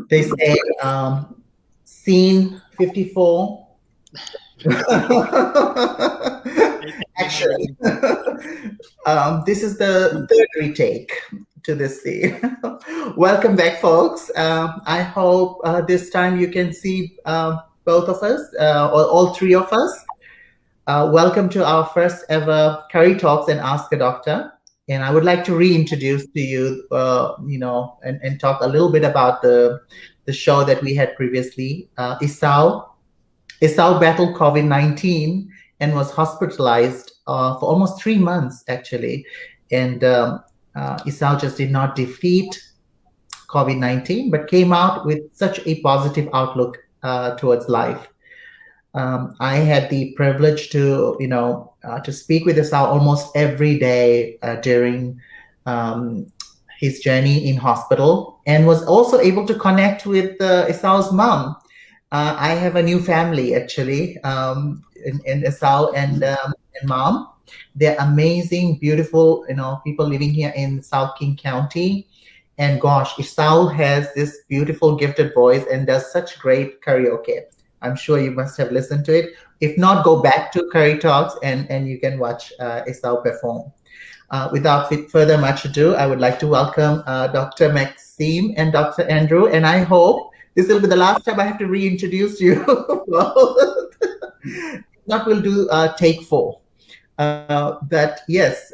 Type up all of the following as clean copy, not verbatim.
They say scene 54. Action. This is the third retake to this scene. Welcome back, folks. I hope this time you can see both of us, or all three of us. Welcome to our first ever Kurry Talks and Ask a Doctor. And I would like to reintroduce to you, and talk a little bit about the show that we had previously. Isao battled COVID-19 and was hospitalized for almost 3 months, actually. And Isao just did not defeat COVID-19, but came out with such a positive outlook towards life. I had the privilege to, to speak with Isao almost every day during his journey in hospital, and was also able to connect with Isao's mom. I have a new family, actually, in Isao and mom. They're amazing, beautiful, people living here in South King County. And gosh, Isao has this beautiful, gifted voice and does such great karaoke. I'm sure you must have listened to it. If not, go back to Kurry Talks and you can watch Isao perform. Without further much ado, I would like to welcome Dr. Maxime and Dr. Andrew, and I hope this will be the last time I have to reintroduce you. Not we'll do take 4. But yes,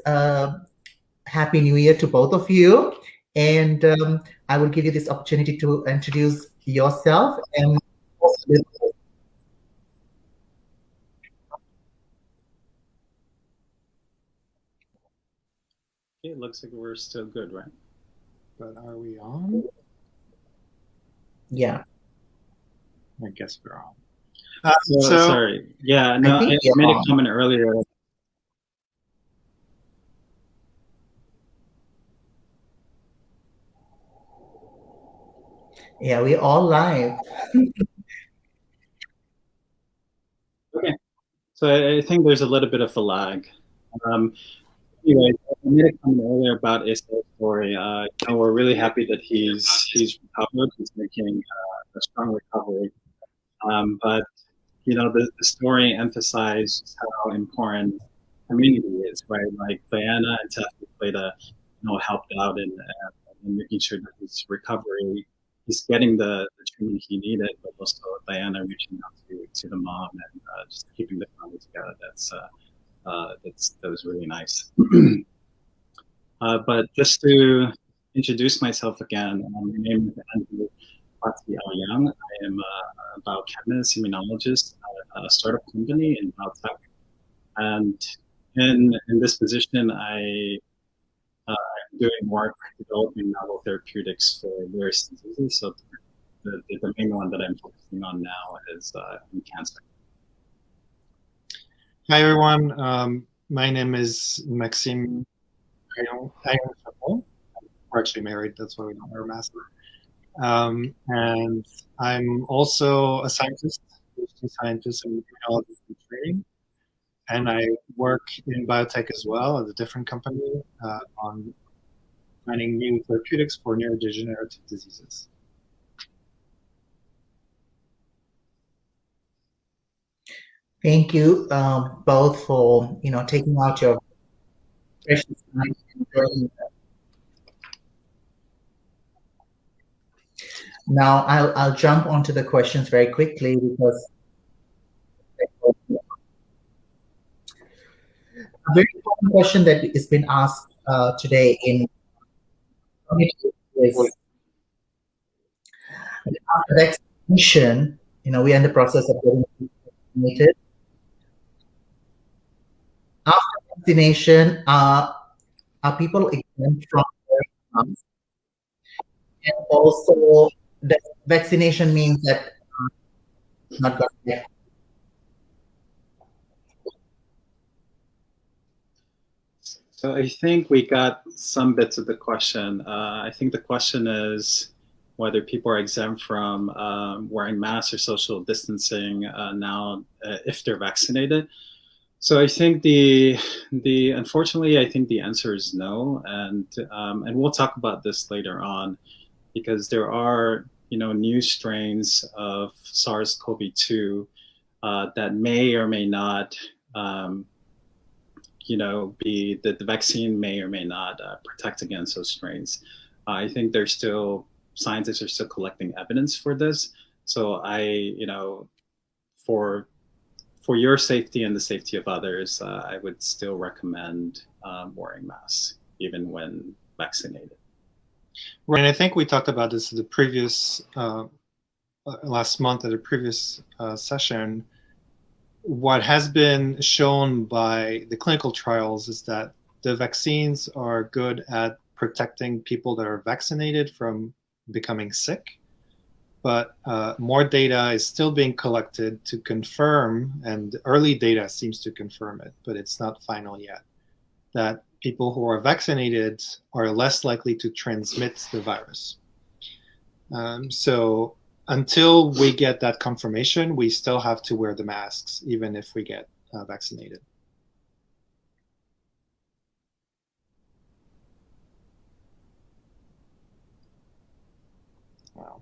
Happy New Year to both of you. And I will give you this opportunity to introduce yourself and it looks like we're still good, right? But are we on? Yeah. I guess we're on. Sorry. Yeah, no, I made a comment earlier. Yeah, we're all live. Okay. So I think there's a little bit of a lag. Anyway, I made a comment earlier about Isao's story. We're really happy that he's recovered. He's making a strong recovery. But the story emphasizes how important community is, right? Like Diana and Taffy played helped out in making sure that his recovery, he's getting the treatment he needed, but also Diana reaching out to the mom and just keeping the family together. That was really nice. But just to introduce myself again, my name is Andrew Young. I am a biochemist, immunologist at a startup company in biotech. And in this position, I'm doing work developing novel therapeutics for various diseases. So the main one that I'm focusing on now is in cancer. Hi, everyone. My name is Maxime. We're actually married. That's why we don't wear masks. And I'm also a scientist, PhD scientist in immunology and training. And I work in biotech as well at a different company on finding new therapeutics for neurodegenerative diseases. Thank you both for taking out your precious time. Now I'll jump onto the questions very quickly because a very important question that has been asked today in is after vaccination. We are in the process of getting vaccinated. After vaccination, are people exempt from exams? And also, the vaccination means that not going to get. So I think we got some bits of the question. I think the question is whether people are exempt from wearing masks or social distancing now if they're vaccinated. So I think unfortunately, I think the answer is no, and we'll talk about this later on. because there are new strains of SARS-CoV-2 that may or may not be that the vaccine may or may not protect against those strains. I think there's still scientists are still collecting evidence for this. So for your safety and the safety of others, I would still recommend wearing masks even when vaccinated. Right, and I think we talked about this in the previous last month at a previous session. What has been shown by the clinical trials is that the vaccines are good at protecting people that are vaccinated from becoming sick, but more data is still being collected to confirm, and early data seems to confirm it, but it's not final yet, that people who are vaccinated are less likely to transmit the virus. So until we get that confirmation, we still have to wear the masks, even if we get vaccinated. Wow.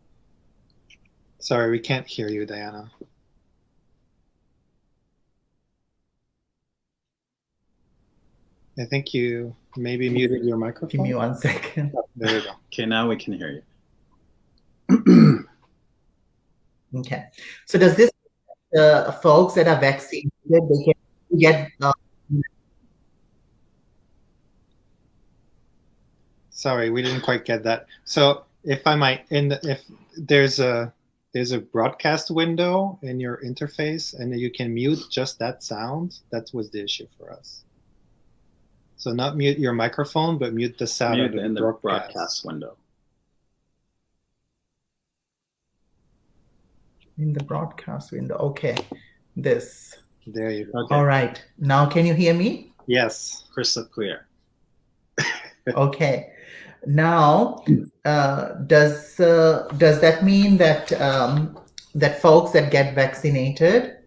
Sorry, we can't hear you, Diana. I think you maybe muted your microphone. Give me 1 second. Oh, there we go. Okay, now we can hear you. Okay. So does this folks that are vaccinated, they can get Sorry, we didn't quite get that. So if I might, if there's a broadcast window in your interface, and you can mute just that sound. That was the issue for us. So not mute your microphone, but mute the sound Mute of in the broadcast window. in the broadcast window. Okay. This. There you go. Okay. All right. Now can you hear me? Yes. Crystal clear. Okay. Now, does that mean that that folks that get vaccinated,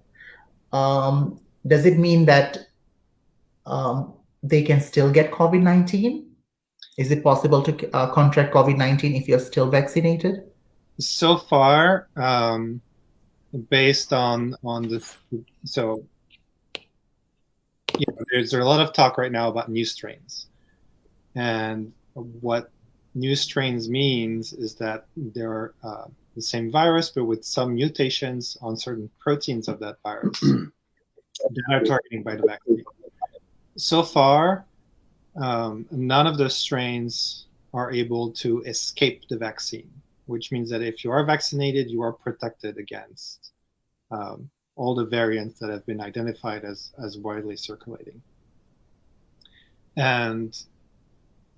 does it mean that they can still get COVID-19? Is it possible to contract COVID-19 if you're still vaccinated? So far, based on the so there's a lot of talk right now about new strains, and what new strains means is that they're the same virus but with some mutations on certain proteins of that virus that are targeting by the vaccine. So far, none of those strains are able to escape the vaccine, which means that if you are vaccinated, you are protected against all the variants that have been identified as widely circulating. And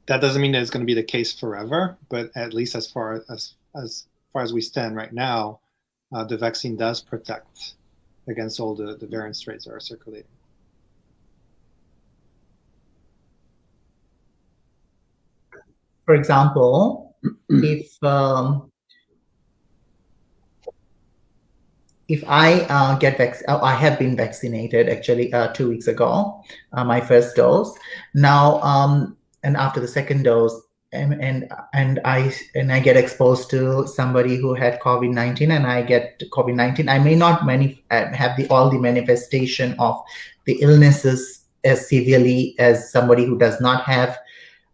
that doesn't mean that it's going to be the case forever, but at least as far as we stand right now, the vaccine does protect against all the variant strains that are circulating. For example, if I get I have been vaccinated actually 2 weeks ago, my first dose. Now, and after the second dose, and I get exposed to somebody who had COVID-19, and I get COVID-19. I may not have all the manifestation of the illnesses as severely as somebody who does not have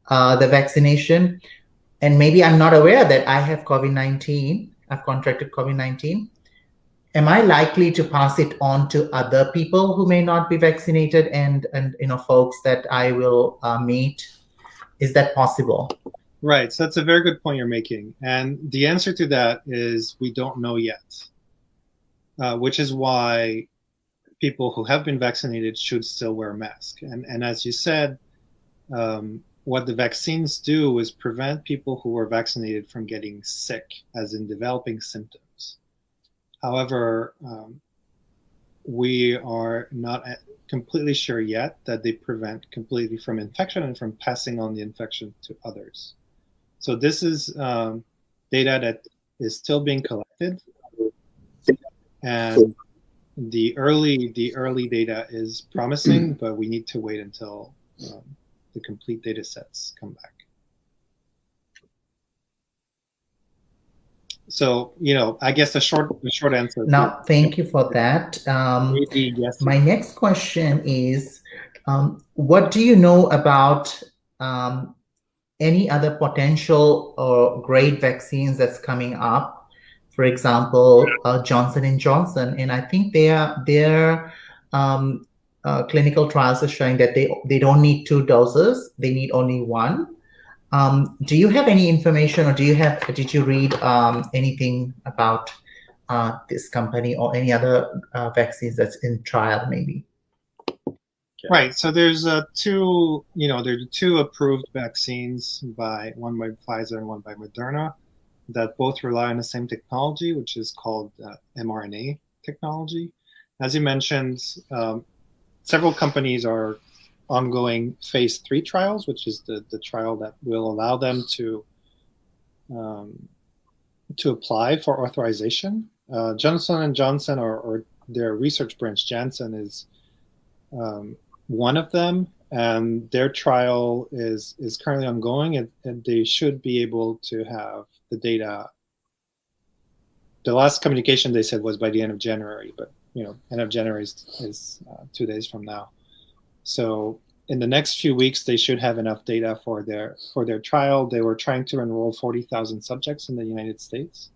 the vaccination, and maybe I'm not aware that I have COVID-19. I've contracted COVID-19. Am I likely to pass it on to other people who may not be vaccinated and folks that I will meet? Is that possible? Right. So that's a very good point you're making. And the answer to that is we don't know yet, which is why people who have been vaccinated should still wear a mask. And as you said, what the vaccines do is prevent people who are vaccinated from getting sick, as in developing symptoms. However, we are not completely sure yet that they prevent completely from infection and from passing on the infection to others. So this is data that is still being collected, and the early data is promising, but we need to wait until the complete data sets come back. So, I guess the short answer Now, thank you for that. maybe yes. My next question is, what do you know about any other potential or great vaccines that's coming up? For example, Johnson and Johnson, and I think their clinical trials are showing that they don't need 2 doses; they need only one. Do you have any information, or did you read anything about this company or any other vaccines that's in trial, maybe? Right. So there's there's 2 approved vaccines, one by Pfizer and one by Moderna, that both rely on the same technology, which is called mRNA technology. As you mentioned, several companies are ongoing phase 3 trials, which is the trial that will allow them to apply for authorization. Johnson and Johnson, or their research branch, Janssen, is one of them, and their trial is currently ongoing, and they should be able to have the data. The last communication they said was by the end of January, but end of January is 2 days from now. So in the next few weeks, they should have enough data for their trial. They were trying to enroll 40,000 subjects in the United States,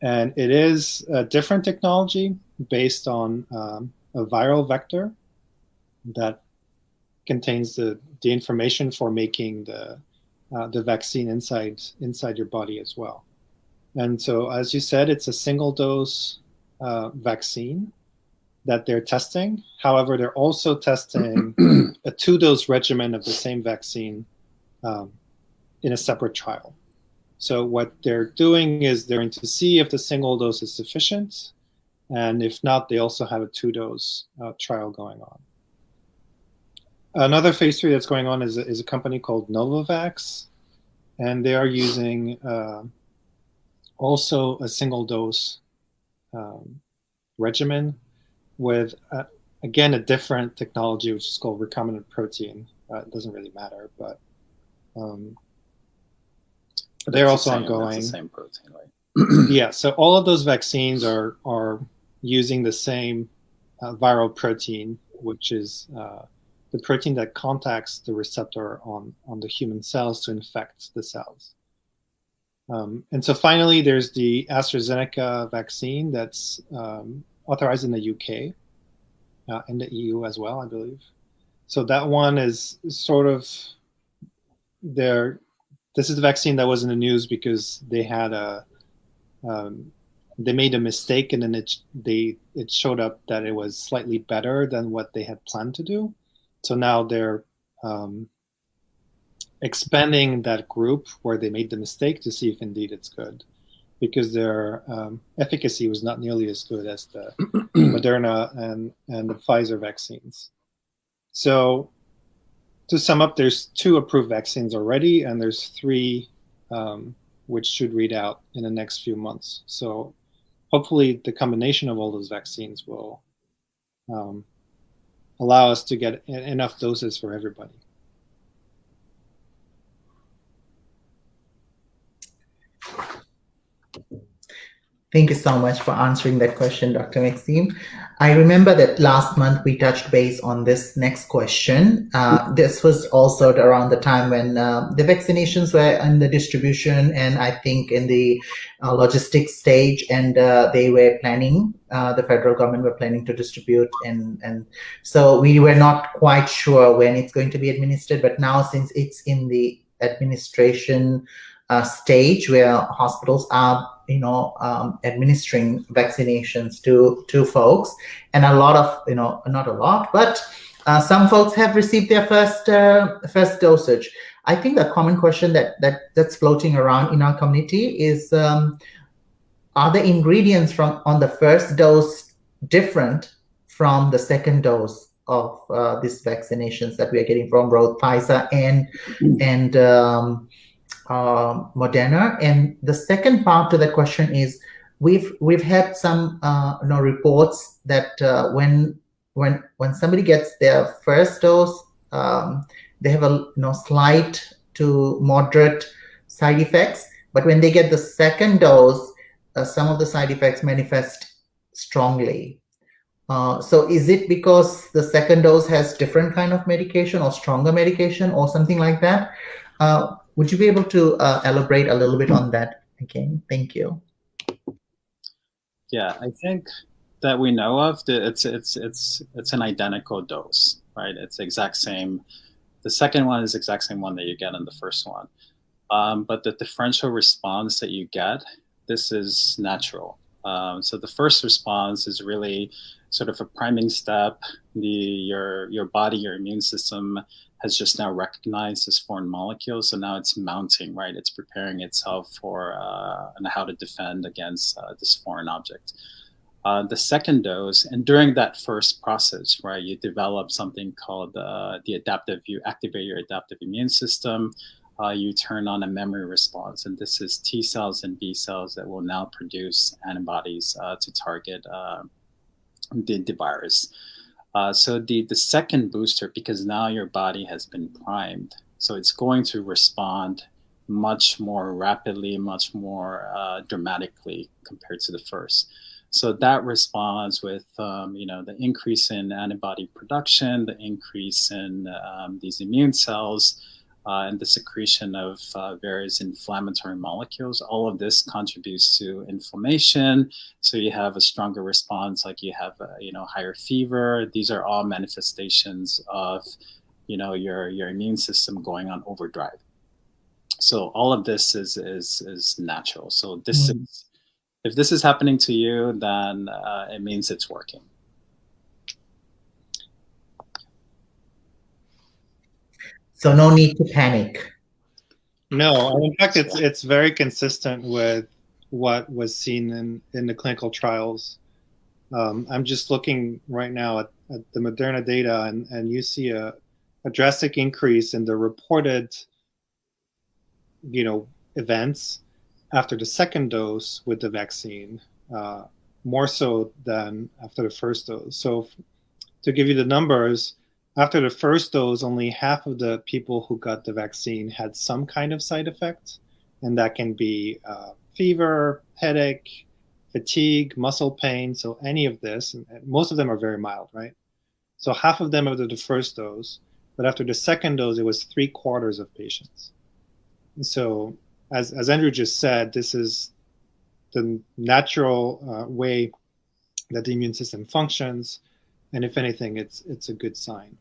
and it is a different technology based on a viral vector that contains the information for making the vaccine inside your body as well. And so, as you said, it's a single dose vaccine that they're testing. However, they're also testing a 2-dose regimen of the same vaccine in a separate trial. So what they're doing is they're going to see if the single dose is sufficient, and if not, they also have a 2-dose trial going on. Another phase 3 that's going on is a company called Novavax, and they are using also a single dose regimen with, again, a different technology, which is called recombinant protein. It doesn't really matter, but they're also ongoing. That's the same protein, right? Yeah, so all of those vaccines are using the same viral protein, which is the protein that contacts the receptor on the human cells to infect the cells. And so finally, there's the AstraZeneca vaccine that's authorized in the UK, in the EU as well, I believe. So that one is sort of this is the vaccine that was in the news because they had they made a mistake, and then it showed up that it was slightly better than what they had planned to do. So now they're expanding that group where they made the mistake to see if indeed it's good, because their efficacy was not nearly as good as the Moderna and the Pfizer vaccines. So to sum up, there's 2 approved vaccines already, and there's 3 which should read out in the next few months. So hopefully the combination of all those vaccines will allow us to get enough doses for everybody. Thank you so much for answering that question, Dr. Maxime. I remember that last month we touched base on this next question. This was also around the time when the vaccinations were in the distribution, and I think in the logistics stage, and they were planning, the federal government were planning to distribute, and so we were not quite sure when it's going to be administered. But now, since it's in the administration stage where hospitals are administering vaccinations to folks, and a lot of not a lot, but some folks have received their first dosage. I think the common question that's floating around in our community is, are the ingredients on the first dose different from the second dose of these vaccinations that we are getting from both Pfizer and Moderna? And the second part to the question is, we've had some reports that when somebody gets their first dose, they have a slight to moderate side effects, but when they get the second dose, some of the side effects manifest strongly. So is it because the second dose has different kind of medication or stronger medication or something like that? Would you be able to elaborate a little bit on that again? Thank you. Yeah, I think that we know of that it's an identical dose, right? It's the exact same. The second one is the exact same one that you get in the first one. But the differential response that you get, this is natural. So the first response is really sort of a priming step. Your body, your immune system has just now recognized this foreign molecule, so now it's mounting, right? It's preparing itself for and how to defend against this foreign object. The second dose, and during that first process, right, you develop something called the adaptive. You activate your adaptive immune system. You turn on a memory response, and this is T cells and B cells that will now produce antibodies to target the virus. So the second booster, because now your body has been primed, so it's going to respond much more rapidly, much more dramatically compared to the first. So that responds with the increase in antibody production, the increase in these immune cells, and the secretion of various inflammatory molecules. All of this contributes to inflammation. So you have a stronger response, like you have higher fever. These are all manifestations of your immune system going on overdrive. So all of this is natural. So this is, if this is happening to you, then it means it's working. So no need to panic. No, in fact, it's very consistent with what was seen in the clinical trials. I'm just looking right now at the Moderna data, and you see a drastic increase in the reported, events after the second dose with the vaccine, more so than after the first dose. So, to give you the numbers, after the first dose, only half of the people who got the vaccine had some kind of side effect, and that can be fever, headache, fatigue, muscle pain. So any of this, and most of them are very mild, right? So half of them after the first dose, but after the second dose, it was 3/4 of patients. And so, as Andrew just said, this is the natural way that the immune system functions, and if anything, it's a good sign.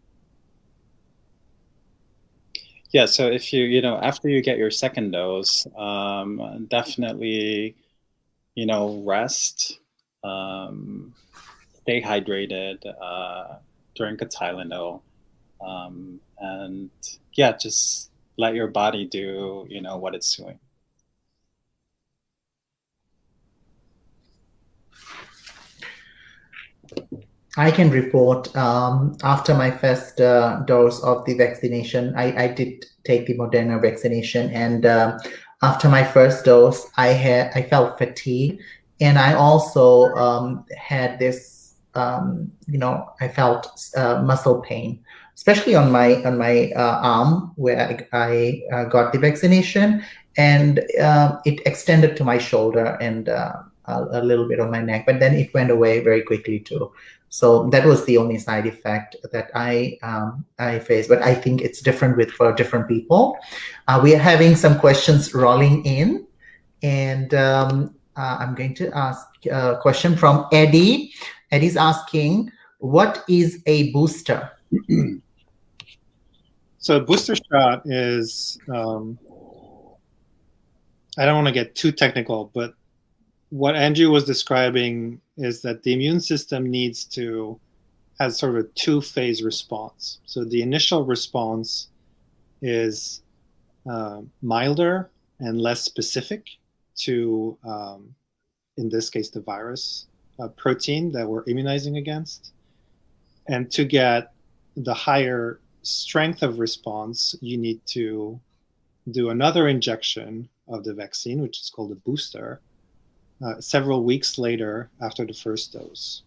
Yeah, so if after you get your second dose, definitely, rest, stay hydrated, drink a Tylenol, and yeah, just let your body do, what it's doing. I can report after my first dose of the vaccination, I did take the Moderna vaccination, and after my first dose, I felt fatigue, and I also had this, I felt muscle pain, especially on my arm where I got the vaccination, and it extended to my shoulder and a little bit on my neck, but then it went away very quickly too. So that was the only side effect that I faced, but I think it's different for different people. We are having some questions rolling in, and I'm going to ask a question from Eddie. Eddie's asking, what is a booster? So a booster shot is, I don't want to get too technical, but what Andrew was describing is that the immune system needs to have sort of a two-phase response. So the initial response is milder and less specific to, in this case, the virus protein that we're immunizing against. And to get the higher strength of response, you need to do another injection of the vaccine, which is called a booster, several weeks later after the first dose.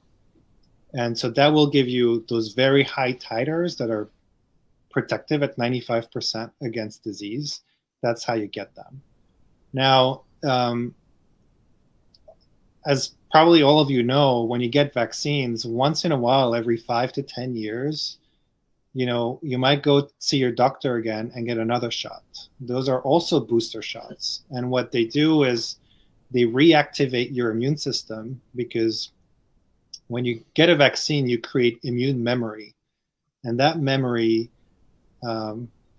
And so that will give you those very high titers that are protective at 95% against disease. That's how you get them. Now, as probably all of you know, when you get vaccines, once in a while, every 5 to 10 years, you might go see your doctor again and get another shot. Those are also booster shots. And what they do is they reactivate your immune system, because when you get a vaccine, you create immune memory. And that memory,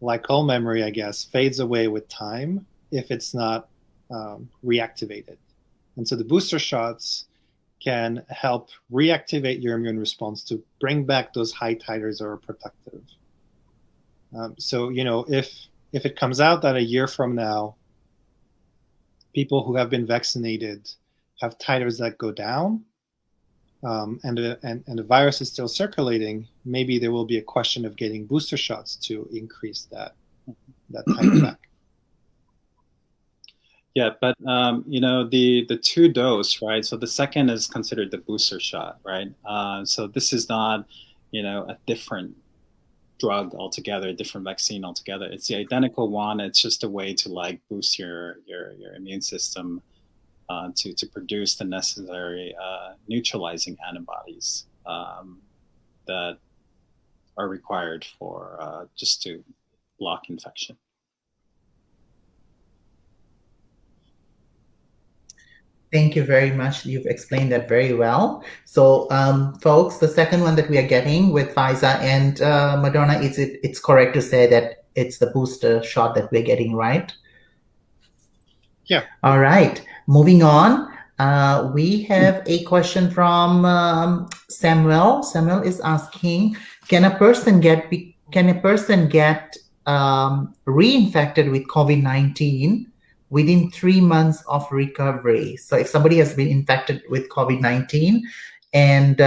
like all memory, I guess, fades away with time if it's not reactivated. And so the booster shots can help reactivate your immune response to bring back those high titers that are protective. So, if it comes out that a year from now, people who have been vaccinated have titers that go down, and the virus is still circulating, maybe there will be a question of getting booster shots to increase that titer back. Yeah, but the two dose, right? So the second is considered the booster shot, right? So this is not, a different drug altogether, a different vaccine altogether. It's the identical one. It's just a way to like boost your immune system to produce the necessary neutralizing antibodies that are required for just to block infection. Thank you very much. You've explained that very well. So, folks, the second one that we are getting with Pfizer and Moderna, it's correct to say that it's the booster shot that we're getting, right? Yeah. All right. Moving on. We have a question from Samuel. Samuel is asking, can a person get reinfected with COVID-19 within 3 months of recovery? So if somebody has been infected with COVID-19 and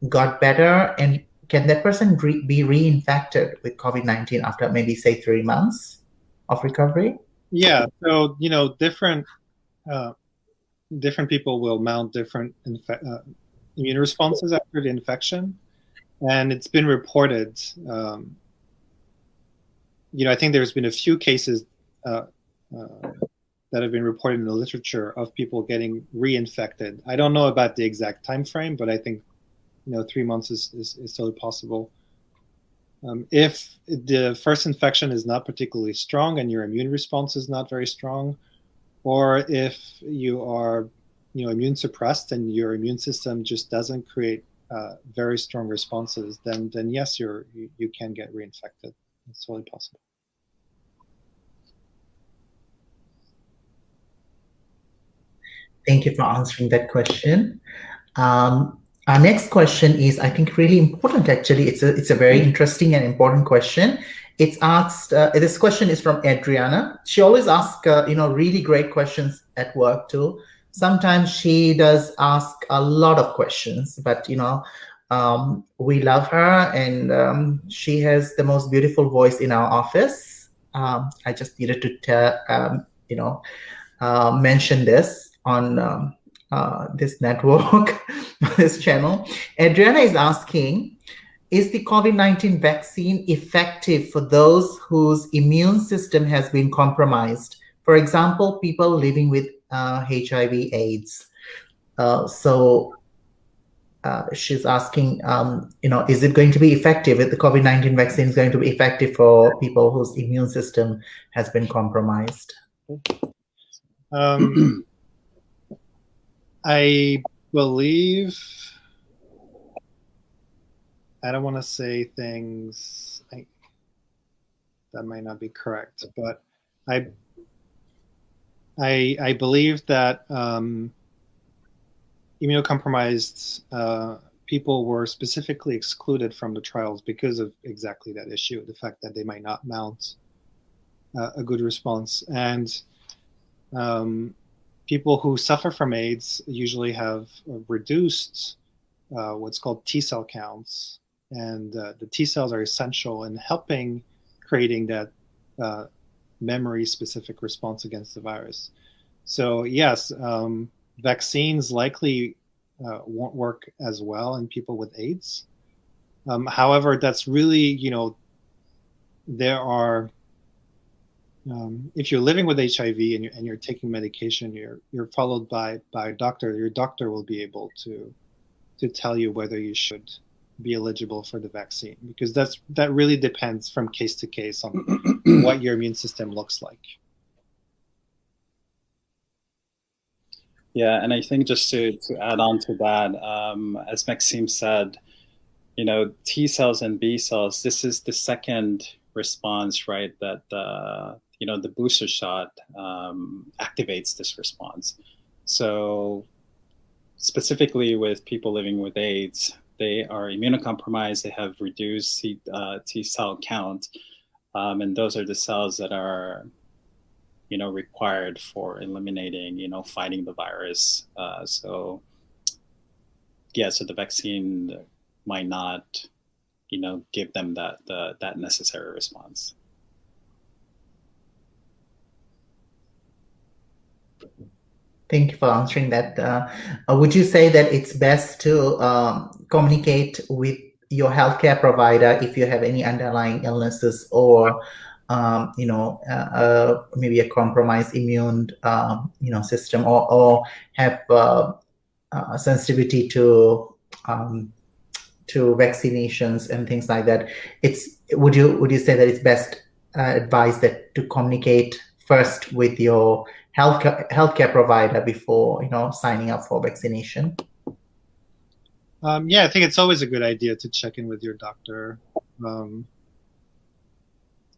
got better, and can that person be reinfected with COVID-19 after maybe say 3 months of recovery? Yeah. So, different people will mount different immune responses after the infection. And it's been reported, I think there's been a few cases that have been reported in the literature of people getting reinfected. I don't know about the exact time frame, but I think 3 months is still possible. If the first infection is not particularly strong and your immune response is not very strong, or if you are immune suppressed and your immune system just doesn't create very strong responses, then yes, you can get reinfected. It's totally possible. Thank you for answering that question. Our next question is, I think, really important. Actually, it's a very interesting and important question. It's asked. This question is from Adriana. She always asks, really great questions at work too. Sometimes she does ask a lot of questions, but we love her, and she has the most beautiful voice in our office. I just needed to mention this on this network, this channel. Adriana is asking, is the COVID-19 vaccine effective for those whose immune system has been compromised? For example, people living with HIV/AIDS. She's asking, is it going to be effective? If the COVID-19 vaccine is going to be effective for people whose immune system has been compromised? I believe, I don't want to say things that might not be correct, but I believe that immunocompromised people were specifically excluded from the trials because of exactly that issue, the fact that they might not mount a good response. And people who suffer from AIDS usually have reduced what's called T cell counts, and the T cells are essential in helping creating that memory-specific response against the virus. So yes, vaccines likely won't work as well in people with AIDS. However, that's really, there are if you're living with HIV and you're taking medication, you're followed by a doctor. Your doctor will be able to tell you whether you should be eligible for the vaccine, because that really depends from case to case on what your immune system looks like. Yeah, and I think just to add on to that, as Maxime said, T cells and B cells, this is the second response, right? That the booster shot activates this response. So specifically with people living with AIDS, they are immunocompromised. They have reduced T cell count, and those are the cells that are required for eliminating, fighting the virus. So the vaccine might not, give them that necessary response. Thank you for answering that. Would you say that it's best to communicate with your healthcare provider if you have any underlying illnesses or maybe a compromised immune system, or have sensitivity to vaccinations and things like that? Would you say that it's best advised that to communicate first with your healthcare provider before signing up for vaccination? I think it's always a good idea to check in with your doctor,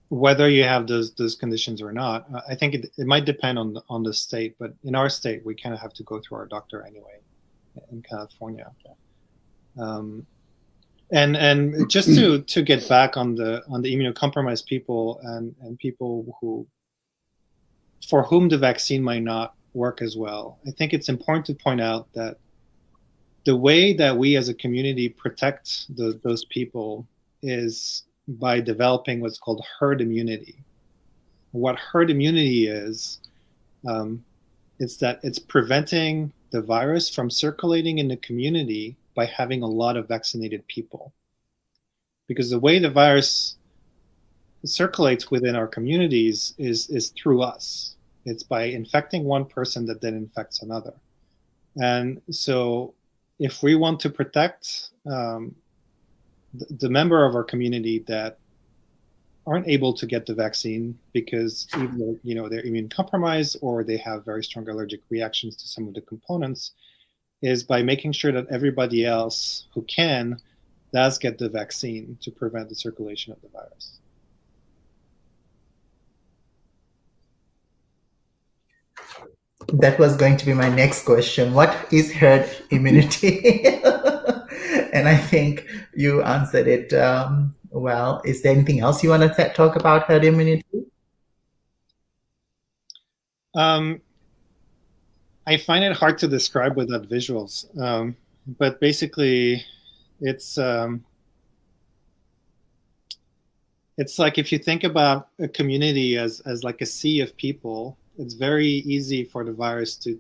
whether you have those conditions or not. I think it might depend on the state, but in our state, we kind of have to go through our doctor anyway in California. And just to get back on the immunocompromised people and people for whom the vaccine might not work as well, I think it's important to point out that the way that we as a community protect those people is by developing what's called herd immunity. What herd immunity is, it's that it's preventing the virus from circulating in the community by having a lot of vaccinated people. Because the way the virus circulates within our communities is through us. It's by infecting one person that then infects another. And so if we want to protect the member of our community that aren't able to get the vaccine because either they're immune compromised or they have very strong allergic reactions to some of the components, is by making sure that everybody else who can does get the vaccine to prevent the circulation of the virus. That was going to be my next question. What is herd immunity? And I think you answered it well. Is there anything else you want to talk about herd immunity? I find it hard to describe without visuals, but basically, it's like if you think about a community as like a sea of people, it's very easy for the virus to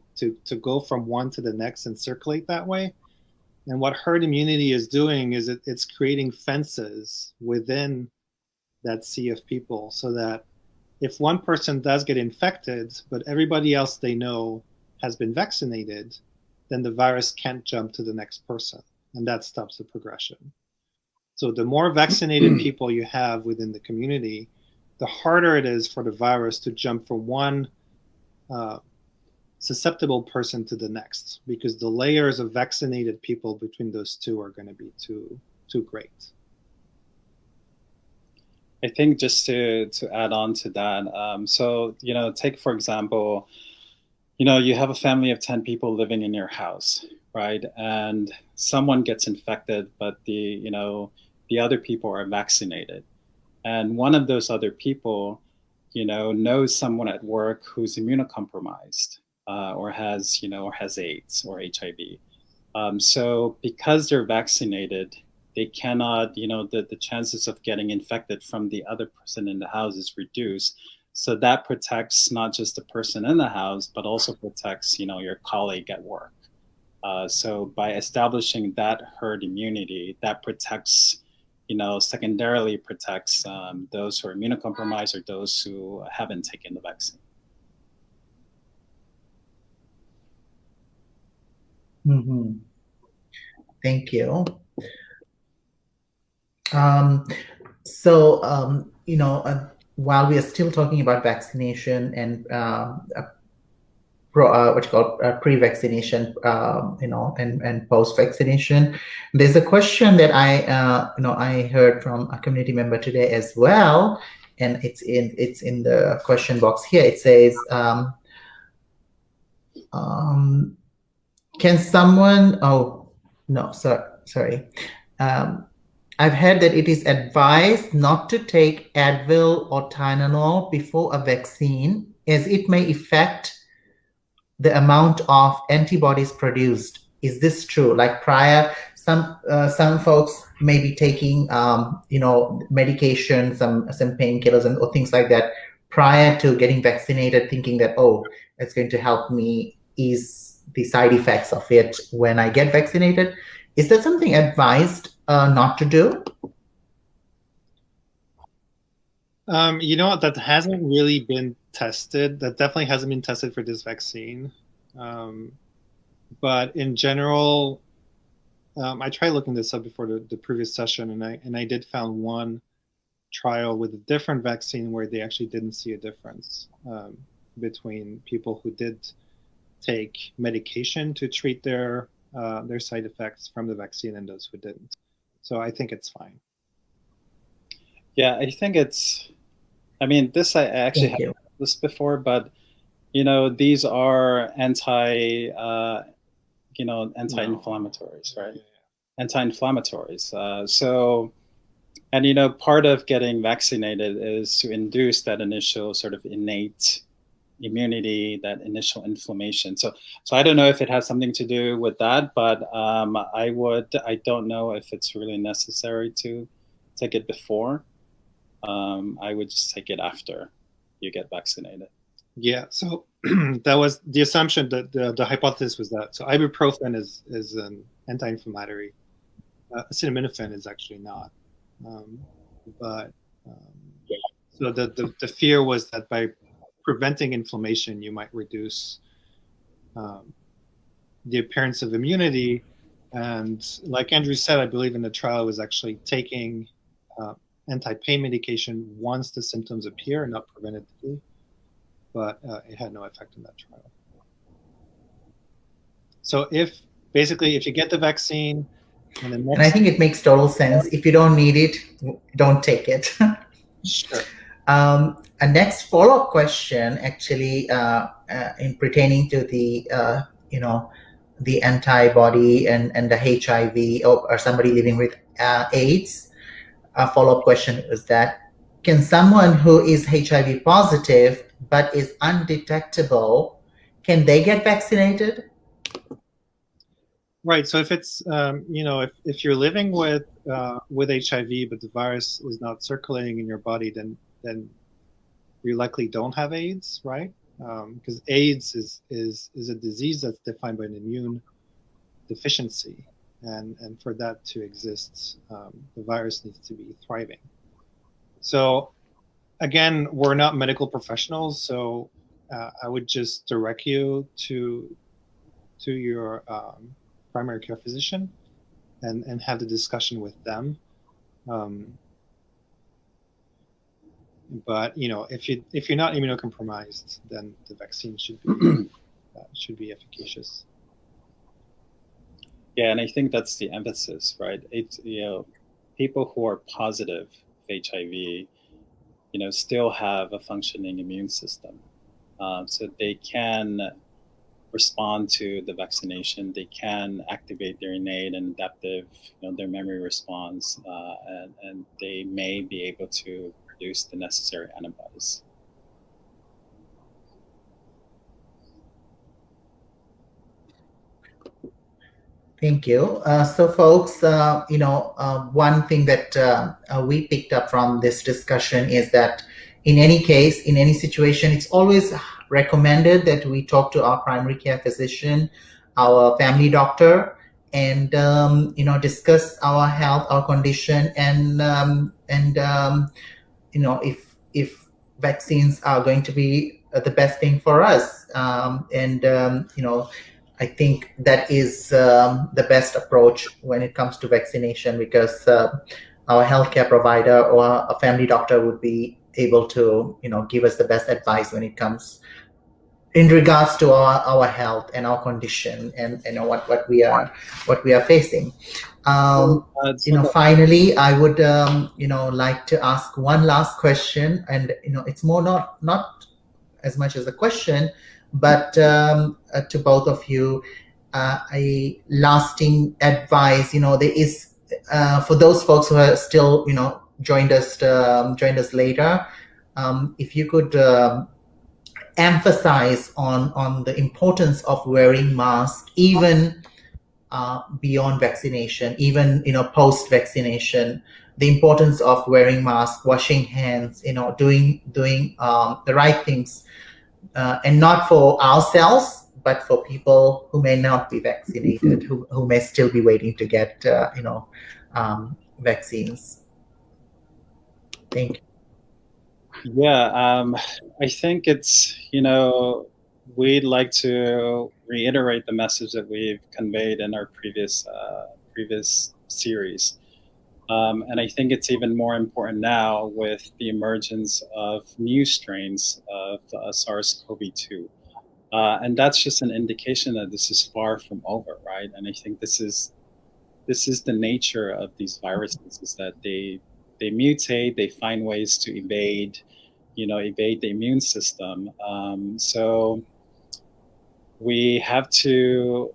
go from one to the next and circulate that way. And what herd immunity is doing is it's creating fences within that sea of people, so that if one person does get infected, but everybody else they know has been vaccinated, then the virus can't jump to the next person, and that stops the progression. So the more vaccinated people you have within the community, the harder it is for the virus to jump from one susceptible person to the next, because the layers of vaccinated people between those two are going to be too great. I think just to add on to that, so take for example, you have a family of 10 people living in your house, right? And someone gets infected, but the other people are vaccinated, and one of those other people knows someone at work who's immunocompromised, or has AIDS or HIV. So because they're vaccinated, they cannot, the chances of getting infected from the other person in the house is reduced. So that protects not just the person in the house, but also protects, your colleague at work. So by establishing that herd immunity, that protects, secondarily protects those who are immunocompromised or those who haven't taken the vaccine. Mm-hmm. Thank you. While we are still talking about vaccination and pre-vaccination, and post-vaccination, there's a question that I heard from a community member today as well, and it's in the question box here. It says, can someone? Oh no, sorry. I've heard that it is advised not to take Advil or Tylenol before a vaccine, as it may affect the amount of antibodies produced. Is this true? Like prior, some folks may be taking medication, some painkillers and or things like that prior to getting vaccinated, thinking that, oh, it's going to help me ease the side effects of it when I get vaccinated. Is that something advised not to do? That hasn't really been tested. That definitely hasn't been tested for this vaccine. But in general, I tried looking this up before the previous session, and I did found one trial with a different vaccine where they actually didn't see a difference between people who did take medication to treat their side effects from the vaccine and those who didn't. So I think it's fine. Yeah, I think it's. I mean, this I actually have this before, but these are anti-inflammatories, right? Anti-inflammatories. So, and part of getting vaccinated is to induce that initial sort of innate immunity, that initial inflammation. So I don't know if it has something to do with that, but I don't know if it's really necessary to take it before. I would just take it after you get vaccinated. Yeah, so that was the assumption, that the hypothesis was that. So ibuprofen is an anti-inflammatory. Acetaminophen is actually not. So the fear was that by preventing inflammation, you might reduce the appearance of immunity. And like Andrew said, I believe in the trial, it was actually taking anti-pain medication once the symptoms appear, and not preventatively. But it had no effect in that trial. So if you get the vaccine, and I think it makes total sense. If you don't need it, don't take it. Sure. A next follow-up question, actually, in pertaining to the the antibody and the HIV, or somebody living with AIDS. A follow-up question is that, can someone who is HIV positive but is undetectable, can they get vaccinated? Right. So if it's if you're living with HIV but the virus is not circulating in your body, then you likely don't have AIDS, right? Because AIDS is a disease that's defined by an immune deficiency, and for that to exist, the virus needs to be thriving. So again, we're not medical professionals, so I would just direct you to your primary care physician and have the discussion with them. But if you're not immunocompromised, then the vaccine should be efficacious. Yeah, and I think that's the emphasis, right? It's people who are positive of HIV, still have a functioning immune system, so they can respond to the vaccination. They can activate their innate and adaptive, their memory response, and they may be able to produce the necessary antibodies. Thank you. So, folks, one thing that we picked up from this discussion is that in any case, in any situation, it's always recommended that we talk to our primary care physician, our family doctor, and discuss our health, our condition, and if vaccines are going to be the best thing for us. I think that is the best approach when it comes to vaccination, because our healthcare provider or a family doctor would be able to give us the best advice when it comes in regards to our health and our condition, and what we are facing. Finally, I would like to ask one last question, and it's more not as much as a question, but to both of you, a lasting advice. There is for those folks who are still joined us later. If you could emphasize on the importance of wearing masks, even beyond vaccination, even post vaccination, the importance of wearing masks, washing hands, doing the right things, and not for ourselves, but for people who may not be vaccinated, who may still be waiting to get vaccines. Thank you. Yeah, I think it's, we'd like to reiterate the message that we've conveyed in our previous series. And I think it's even more important now with the emergence of new strains of SARS-CoV-2. And that's just an indication that this is far from over, right? And I think this is the nature of these viruses, is that they mutate, they find ways to evade the immune system. So we have to,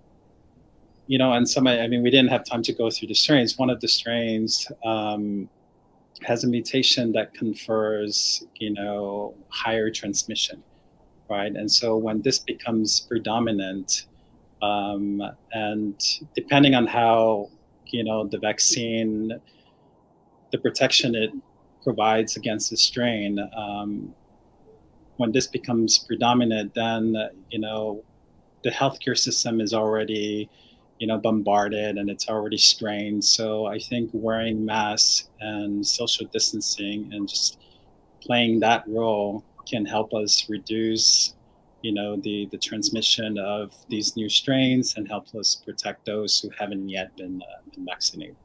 and we didn't have time to go through the strains. One of the strains has a mutation that confers, higher transmission, right? And so when this becomes predominant, and depending on how, the vaccine, the protection it provides against the strain, when this becomes predominant, then the healthcare system is already bombarded, and it's already strained. So I think wearing masks and social distancing and just playing that role can help us reduce the transmission of these new strains, and help us protect those who haven't yet been vaccinated.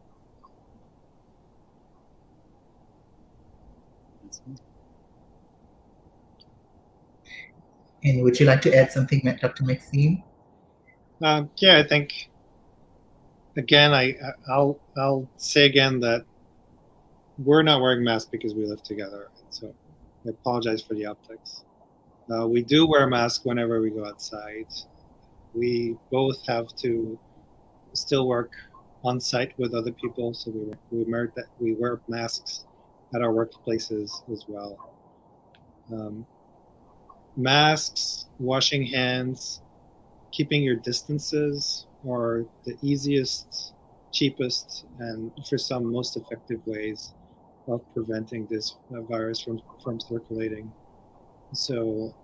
And would you like to add something, Dr. Maxime? Yeah, I think, again, I'll say again that we're not wearing masks because we live together. So I apologize for the optics. We do wear masks whenever we go outside. We both have to still work on site with other people, so we wear masks at our workplaces as well. Masks, washing hands, keeping your distances are the easiest, cheapest, and for some most effective ways of preventing this virus from circulating. So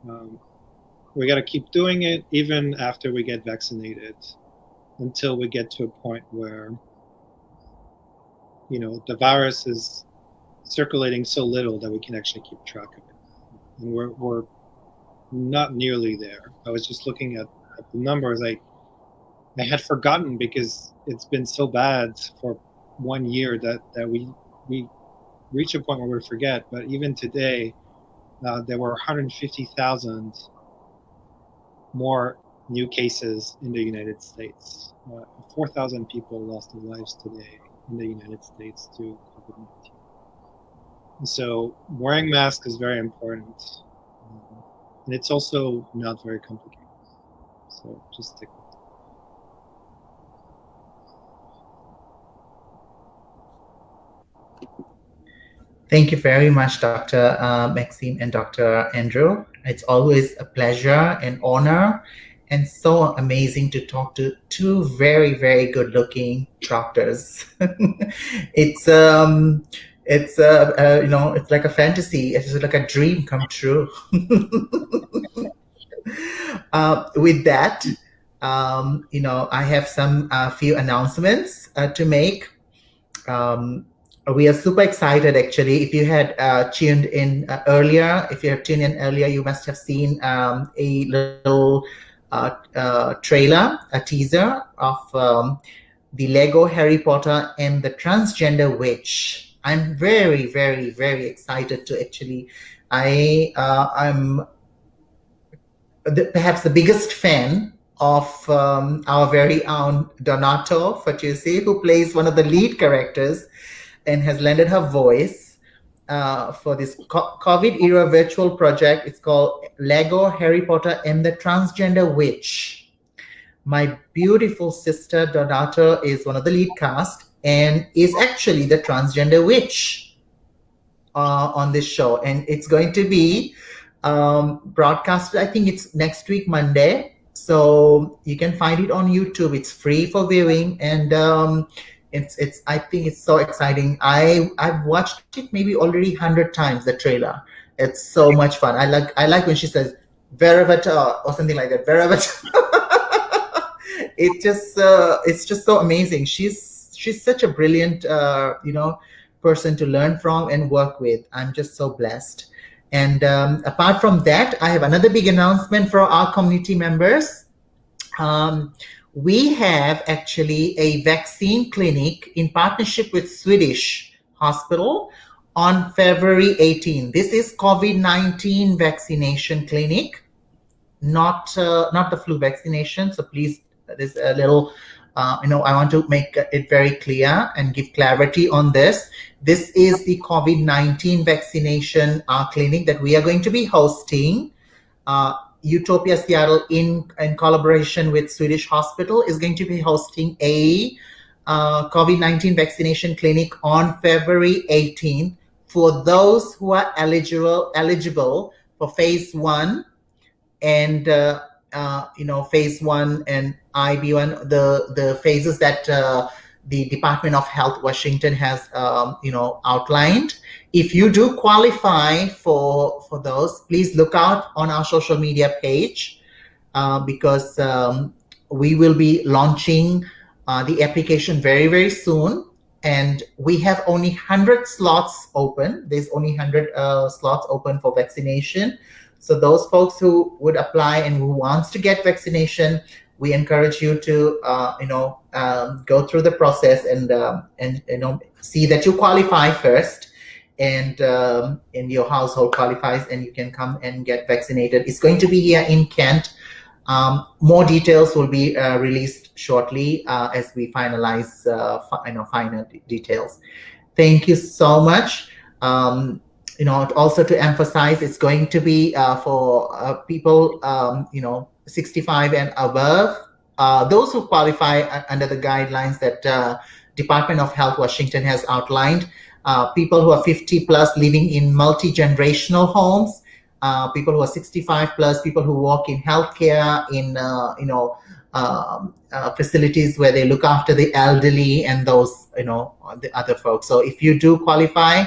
we got to keep doing it even after we get vaccinated, until we get to a point where the virus is circulating so little that we can actually keep track of it. And we're not nearly there. I was just looking at the numbers. I had forgotten, because it's been so bad for 1 year that we reach a point where we forget. But even today, there were 150,000 more new cases in the United States. 4,000 people lost their lives today in the United States to COVID-19. So wearing masks is very important. And it's also not very complicated. So just stick with it. Thank you very much, Dr. Maxime and Dr. Andrew. It's always a pleasure and honor, and so amazing to talk to two very, very good-looking doctors. It's it's like a fantasy. It's like a dream come true. With that, I have some few announcements to make. Um, we are super excited, actually. If you had tuned in earlier, if you have tuned in earlier, you must have seen a little trailer, a teaser of the Lego Harry Potter and the Transgender Witch. I'm very, very, very excited to actually. I'm perhaps the biggest fan of our very own Donato Fatusi, who plays one of the lead characters and has lended her voice for this COVID era virtual project. It's called Lego Harry Potter and the Transgender Witch. My beautiful sister Donato is one of the lead cast and is actually the transgender witch on this show. And it's going to be broadcasted, I think it's next week, Monday. So you can find it on YouTube. It's free for viewing. And it's I think it's so exciting. I've watched it maybe already 100 times, the trailer. It's so much fun. I like when she says Veravata or something like that. Veravata. It's just so amazing. She's such a brilliant person to learn from and work with. I'm just so blessed. And apart from that, I have another big announcement for our community members. We have actually a vaccine clinic in partnership with Swedish Hospital on February 18. This is COVID-19 vaccination clinic, not the flu vaccination. So please, there's a little, I want to make it very clear and give clarity on this. This is the COVID-19 vaccination clinic that we are going to be hosting. Utopia Seattle, in collaboration with Swedish Hospital, is going to be hosting a COVID-19 vaccination clinic on February 18th for those who are eligible for phase 1 and phase 1 and IB1, the phases that the Department of Health Washington has outlined. If you do qualify for those, please look out on our social media page because we will be launching the application very, very soon. And we have only 100 slots open. There's only 100 slots open for vaccination. So those folks who would apply and who wants to get vaccination, we encourage you to go through the process and see that you qualify first, and your household qualifies, and you can come and get vaccinated. It's going to be here in Kent. More details will be released shortly as we finalize final details. Thank you so much. Also to emphasize, it's going to be for people 65 and above, those who qualify under the guidelines that Department of Health Washington has outlined. People who are 50 plus, living in multi-generational homes, people who are 65 plus, people who work in healthcare, in facilities where they look after the elderly, and those the other folks. So if you do qualify,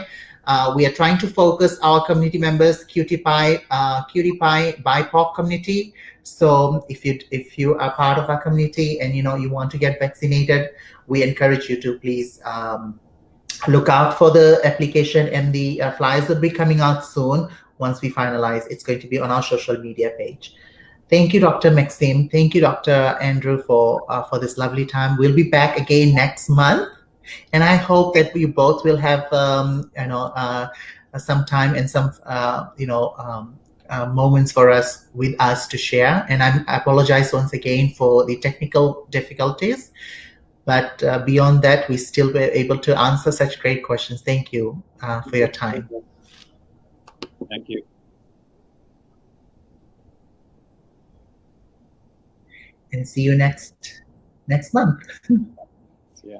we are trying to focus our community members, cutie pie BIPOC community. So if you are part of our community and you want to get vaccinated, we encourage you to please look out for the application, and the flyers will be coming out soon. Once we finalize, it's going to be on our social media page. Thank you, Dr. Maxime. Thank you, Dr. Andrew, for this lovely time. We'll be back again next month. And I hope that we both will have, some time and some, moments for us with us to share. And I apologize once again for the technical difficulties. But beyond that, we still were able to answer such great questions. Thank you for your time. Thank you. And see you next month. Yeah.